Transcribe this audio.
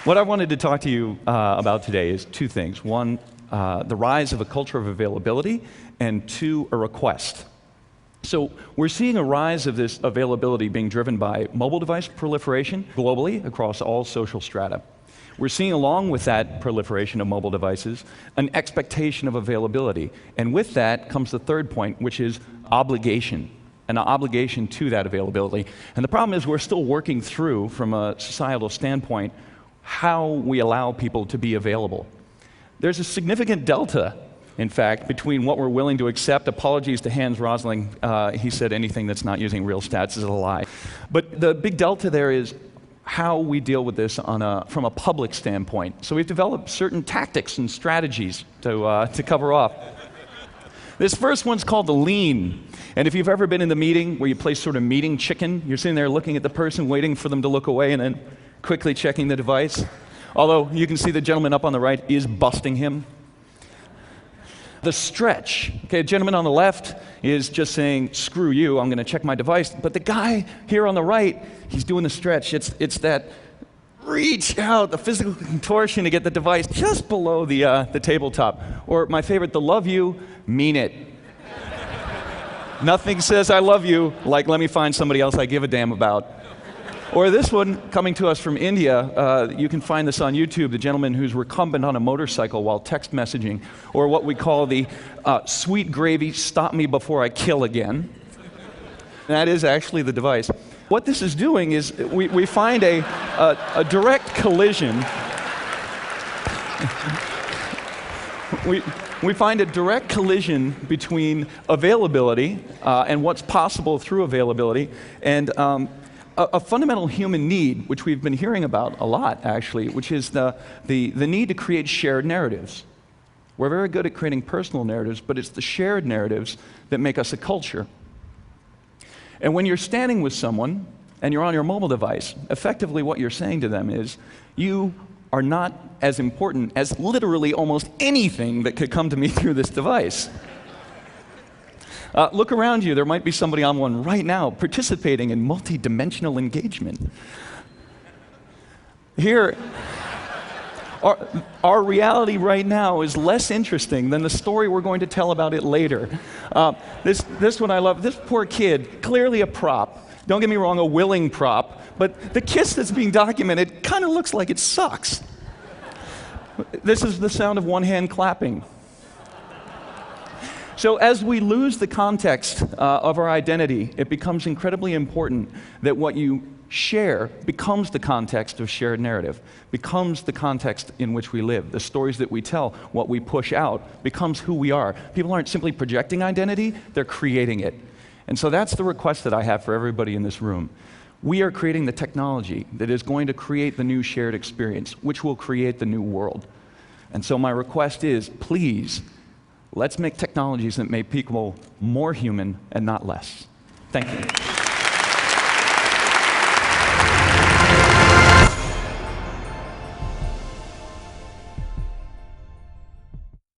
What I wanted to talk to you about today is two things. One, the rise of a culture of availability, and two, a request. So we're seeing a rise of this availability being driven by mobile device proliferation globally across all social strata. We're seeing, along with that proliferation of mobile devices, an expectation of availability. And with that comes the third point, which is obligation, an obligation to that availability. And the problem is we're still working through, from a societal standpoint, how we allow people to be available. There's a significant delta, in fact, between what we're willing to accept. Apologies to Hans Rosling. He said anything that's not using real stats is a lie. But the big delta there is how we deal with this from a public standpoint. So we've developed certain tactics and strategies to cover off. This first one's called the lean. And if you've ever been in the meeting where you play sort of meeting chicken, you're sitting there looking at the person, waiting for them to look away, and then quickly checking the device. Although you can see the gentleman up on the right is busting him. The stretch. Okay, the gentleman on the left is just saying, screw you, I'm going to check my device. But the guy here on the right, he's doing the stretch. It's that reach out, the physical contortion to get the device just below the tabletop. Or my favorite, the love you, mean it. Nothing says I love you like let me find somebody else I give a damn about. Or this one, coming to us from India, you can find this on YouTube, the gentleman who's recumbent on a motorcycle while text messaging, or what we call the sweet gravy, stop me before I kill again. That is actually the device. What this is doing is we find a direct collision. We find a direct collision between availability and what's possible through availability, and a fundamental human need, which we've been hearing about a lot, actually, which is the need to create shared narratives. We're very good at creating personal narratives, but it's the shared narratives that make us a culture. And when you're standing with someone and you're on your mobile device, effectively what you're saying to them is, you are not as important as literally almost anything that could come to me through this device. Look around you. There might be somebody on one right now participating in multi-dimensional engagement. Here, our reality right now is less interesting than the story we're going to tell about it later. This one I love. This poor kid, clearly a prop. Don't get me wrong, a willing prop. But the kiss that's being documented kind of looks like it sucks. This is the sound of one hand clapping. So as we lose the context of our identity, it becomes incredibly important that what you share becomes the context of shared narrative, becomes the context in which we live. The stories that we tell, what we push out, becomes who we are. People aren't simply projecting identity, they're creating it. And so that's the request that I have for everybody in this room. We are creating the technology that is going to create the new shared experience, which will create the new world. And so my request is, please, let's make technologies that make people more human and not less. Thank you.